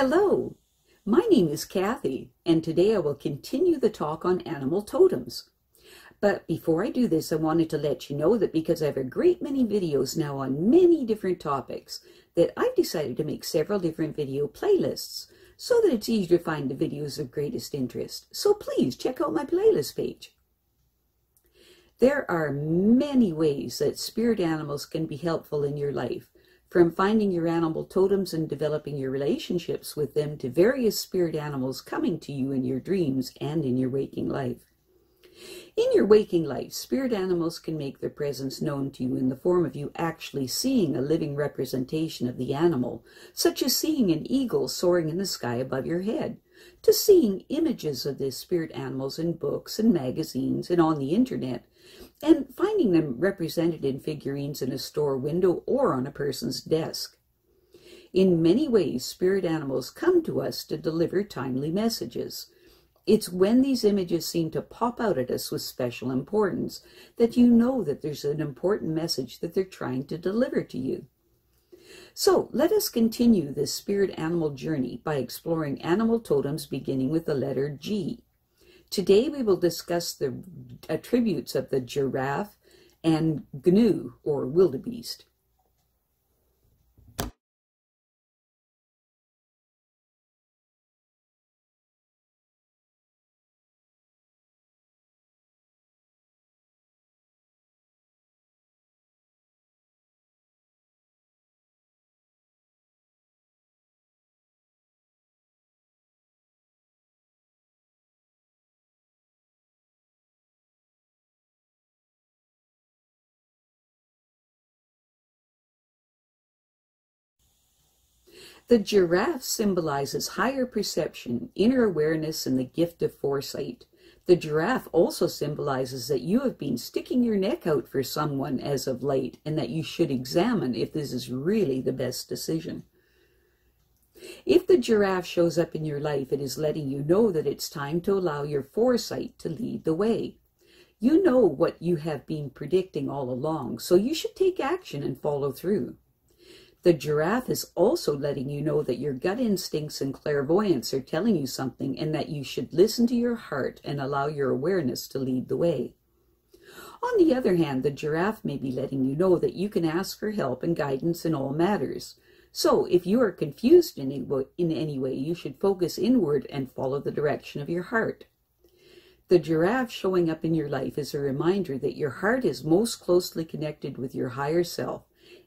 Hello, my name is Kathy, and today I will continue the talk on animal totems. But before I do this, I wanted to let you know that because I have a great many videos now on many different topics, that I've decided to make several different video playlists so that it's easier to find the videos of greatest interest. So please check out my playlist page. There are many ways that spirit animals can be helpful in your life, from finding your animal totems and developing your relationships with them to various spirit animals coming to you in your dreams and in your waking life. In your waking life, spirit animals can make their presence known to you in the form of you actually seeing a living representation of the animal, such as seeing an eagle soaring in the sky above your head, to seeing images of these spirit animals in books and magazines and on the internet, and finding them represented in figurines in a store window or on a person's desk. In many ways, spirit animals come to us to deliver timely messages. It's when these images seem to pop out at us with special importance that you know that there's an important message that they're trying to deliver to you. So let us continue this spirit animal journey by exploring animal totems beginning with the letter G. Today we will discuss the attributes of the giraffe and gnu, or wildebeest. The giraffe symbolizes higher perception, inner awareness, and the gift of foresight. The giraffe also symbolizes that you have been sticking your neck out for someone as of late, and that you should examine if this is really the best decision. If the giraffe shows up in your life, it is letting you know that it's time to allow your foresight to lead the way. You know what you have been predicting all along, so you should take action and follow through. The giraffe is also letting you know that your gut instincts and clairvoyance are telling you something, and that you should listen to your heart and allow your awareness to lead the way. On the other hand, the giraffe may be letting you know that you can ask for help and guidance in all matters. So if you are confused in any way, you should focus inward and follow the direction of your heart. The giraffe showing up in your life is a reminder that your heart is most closely connected with your higher self,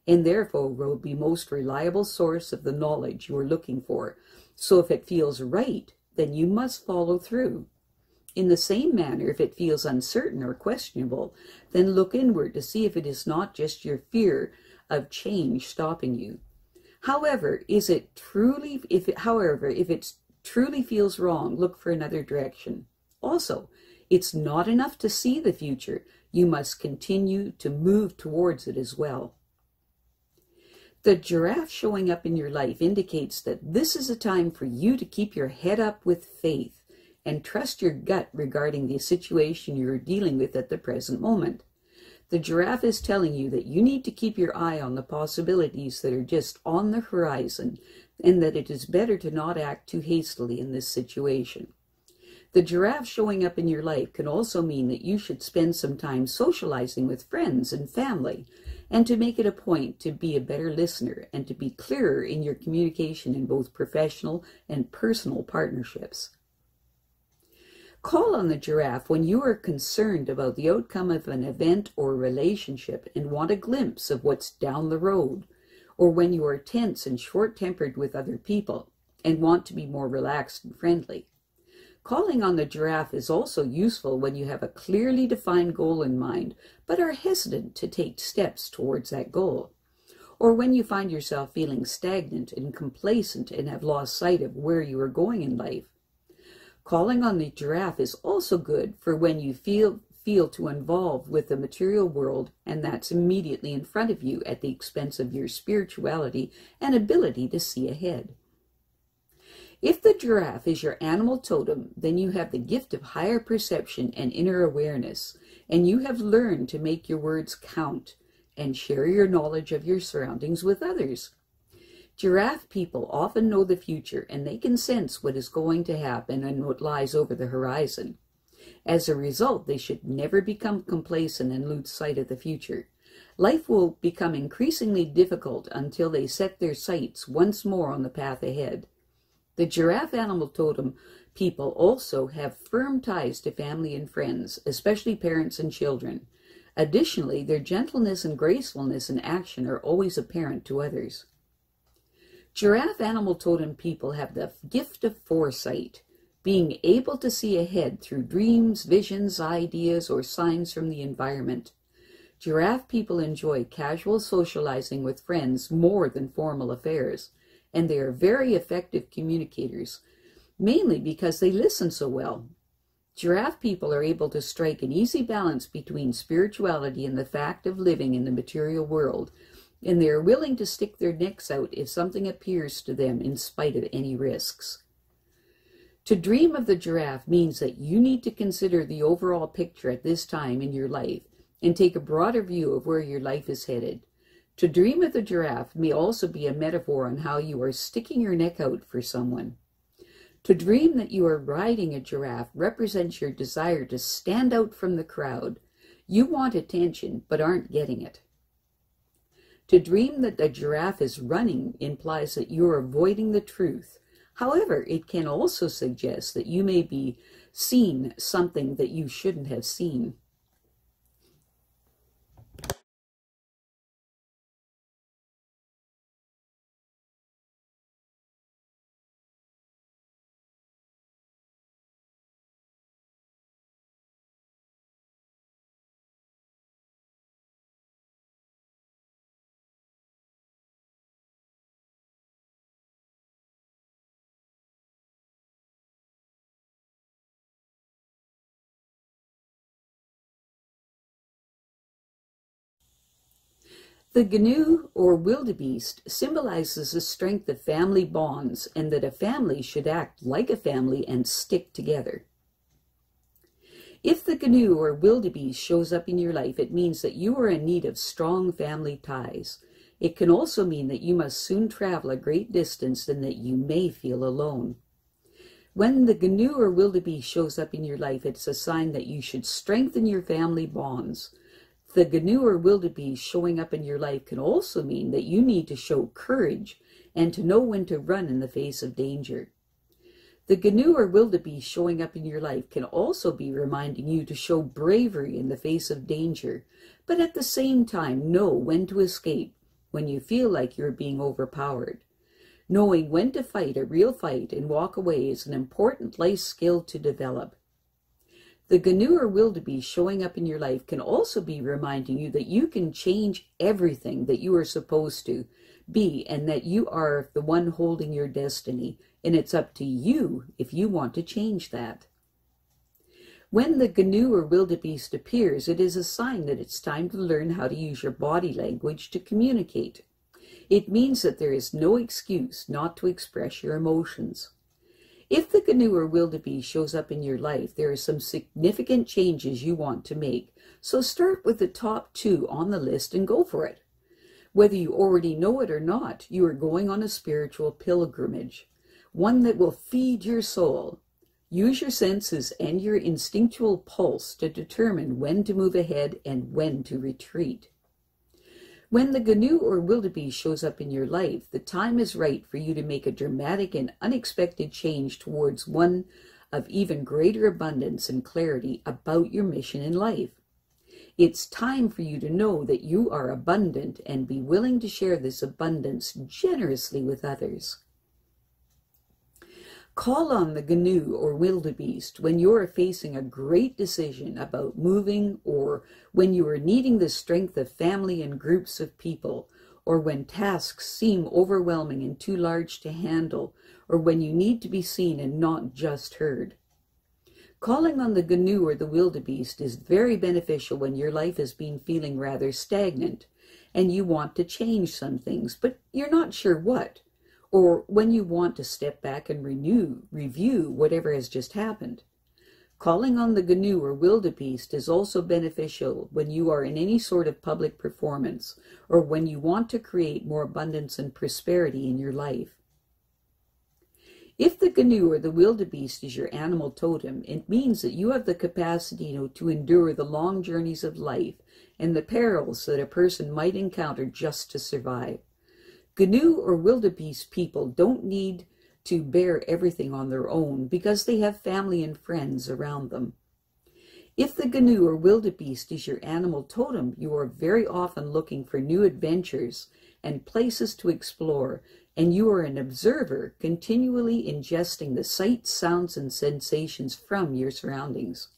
and therefore will be most reliable source of the knowledge you are looking for. So if it feels right, then you must follow through. In the same manner, if it feels uncertain or questionable, then look inward to see if it is not just your fear of change stopping you. However, if it truly feels wrong, look for another direction. Also, it's not enough to see the future. You must continue to move towards it as well. The giraffe showing up in your life indicates that this is a time for you to keep your head up with faith and trust your gut regarding the situation you're dealing with at the present moment. The giraffe is telling you that you need to keep your eye on the possibilities that are just on the horizon, and that it is better to not act too hastily in this situation. The giraffe showing up in your life can also mean that you should spend some time socializing with friends and family, and to make it a point to be a better listener and to be clearer in your communication in both professional and personal partnerships. Call on the giraffe when you are concerned about the outcome of an event or relationship and want a glimpse of what's down the road, or when you are tense and short-tempered with other people and want to be more relaxed and friendly. Calling on the giraffe is also useful when you have a clearly defined goal in mind, but are hesitant to take steps towards that goal, or when you find yourself feeling stagnant and complacent and have lost sight of where you are going in life. Calling on the giraffe is also good for when you feel to involve with the material world, and that's immediately in front of you at the expense of your spirituality and ability to see ahead. If the giraffe is your animal totem, then you have the gift of higher perception and inner awareness, and you have learned to make your words count and share your knowledge of your surroundings with others. Giraffe people often know the future, and they can sense what is going to happen and what lies over the horizon. As a result, they should never become complacent and lose sight of the future. Life will become increasingly difficult until they set their sights once more on the path ahead. The giraffe animal totem people also have firm ties to family and friends, especially parents and children. Additionally, their gentleness and gracefulness in action are always apparent to others. Giraffe animal totem people have the gift of foresight, being able to see ahead through dreams, visions, ideas, or signs from the environment. Giraffe people enjoy casual socializing with friends more than formal affairs, and they are very effective communicators, mainly because they listen so well. Giraffe people are able to strike an easy balance between spirituality and the fact of living in the material world, and they are willing to stick their necks out if something appears to them in spite of any risks. To dream of the giraffe means that you need to consider the overall picture at this time in your life and take a broader view of where your life is headed. To dream of the giraffe may also be a metaphor on how you are sticking your neck out for someone. To dream that you are riding a giraffe represents your desire to stand out from the crowd. You want attention but aren't getting it. To dream that the giraffe is running implies that you are avoiding the truth. However, it can also suggest that you may be seen something that you shouldn't have seen. The Gnu, or wildebeest, symbolizes the strength of family bonds and that a family should act like a family and stick together. If the Gnu, or wildebeest, shows up in your life, it means that you are in need of strong family ties. It can also mean that you must soon travel a great distance and that you may feel alone. When the Gnu or wildebeest shows up in your life, it's a sign that you should strengthen your family bonds. The Gnu or wildebeest showing up in your life can also mean that you need to show courage and to know when to run in the face of danger. The Gnu or wildebeest showing up in your life can also be reminding you to show bravery in the face of danger, but at the same time know when to escape when you feel like you're being overpowered. Knowing when to fight a real fight and walk away is an important life skill to develop. The Gnu or wildebeest showing up in your life can also be reminding you that you can change everything that you are supposed to be and that you are the one holding your destiny, and it's up to you if you want to change that. When the Gnu or wildebeest appears, it is a sign that it's time to learn how to use your body language to communicate. It means that there is no excuse not to express your emotions. If the Gnu or wildebeest shows up in your life, there are some significant changes you want to make, so start with the top 2 on the list and go for it. Whether you already know it or not, you are going on a spiritual pilgrimage, one that will feed your soul. Use your senses and your instinctual pulse to determine when to move ahead and when to retreat. When the Gnu or wildebeest shows up in your life, the time is right for you to make a dramatic and unexpected change towards one of even greater abundance and clarity about your mission in life. It's time for you to know that you are abundant and be willing to share this abundance generously with others. Call on the Gnu or wildebeest when you are facing a great decision about moving, or when you are needing the strength of family and groups of people, or when tasks seem overwhelming and too large to handle, or when you need to be seen and not just heard. Calling on the Gnu or the wildebeest is very beneficial when your life has been feeling rather stagnant and you want to change some things, but you're not sure what, or when you want to step back and review whatever has just happened. Calling on the Gnu or wildebeest is also beneficial when you are in any sort of public performance or when you want to create more abundance and prosperity in your life. If the Gnu or the wildebeest is your animal totem, it means that you have the capacity to endure the long journeys of life and the perils that a person might encounter just to survive. Gnu or wildebeest people don't need to bear everything on their own because they have family and friends around them. If the Gnu or wildebeest is your animal totem, you are very often looking for new adventures and places to explore, and you are an observer, continually ingesting the sights, sounds, and sensations from your surroundings.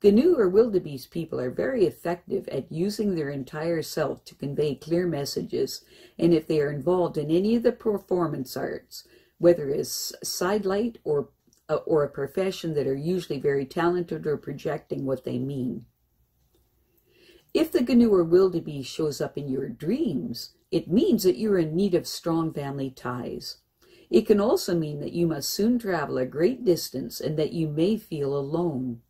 Gnu or wildebeest people are very effective at using their entire self to convey clear messages, and if they are involved in any of the performance arts, whether it's sidelight or a profession that are usually very talented or projecting what they mean. If the Gnu or wildebeest shows up in your dreams, it means that you're in need of strong family ties. It can also mean that you must soon travel a great distance and that you may feel alone.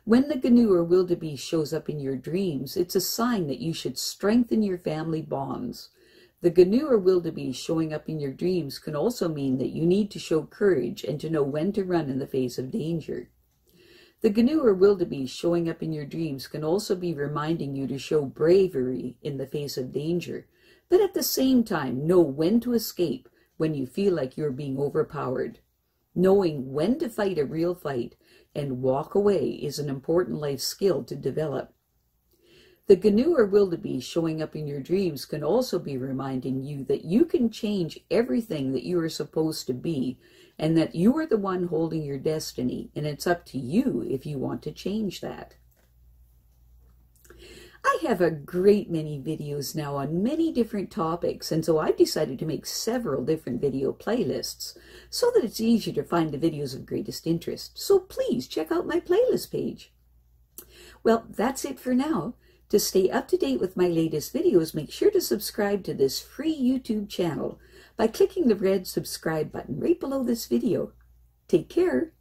When the Gnu or wildebeest shows up in your dreams, it's a sign that you should strengthen your family bonds. The Gnu or wildebeest showing up in your dreams can also mean that you need to show courage and to know when to run in the face of danger. The Gnu or wildebeest showing up in your dreams can also be reminding you to show bravery in the face of danger, but at the same time know when to escape when you feel like you're being overpowered. Knowing when to fight a real fight and walk away is an important life skill to develop. The Gnu or wildebeest showing up in your dreams can also be reminding you that you can change everything that you are supposed to be and that you are the one holding your destiny, and it's up to you if you want to change that. I have a great many videos now on many different topics, and so I've decided to make several different video playlists so that it's easier to find the videos of greatest interest. So please check out my playlist page. Well, that's it for now. To stay up to date with my latest videos, make sure to subscribe to this free YouTube channel by clicking the red subscribe button right below this video. Take care.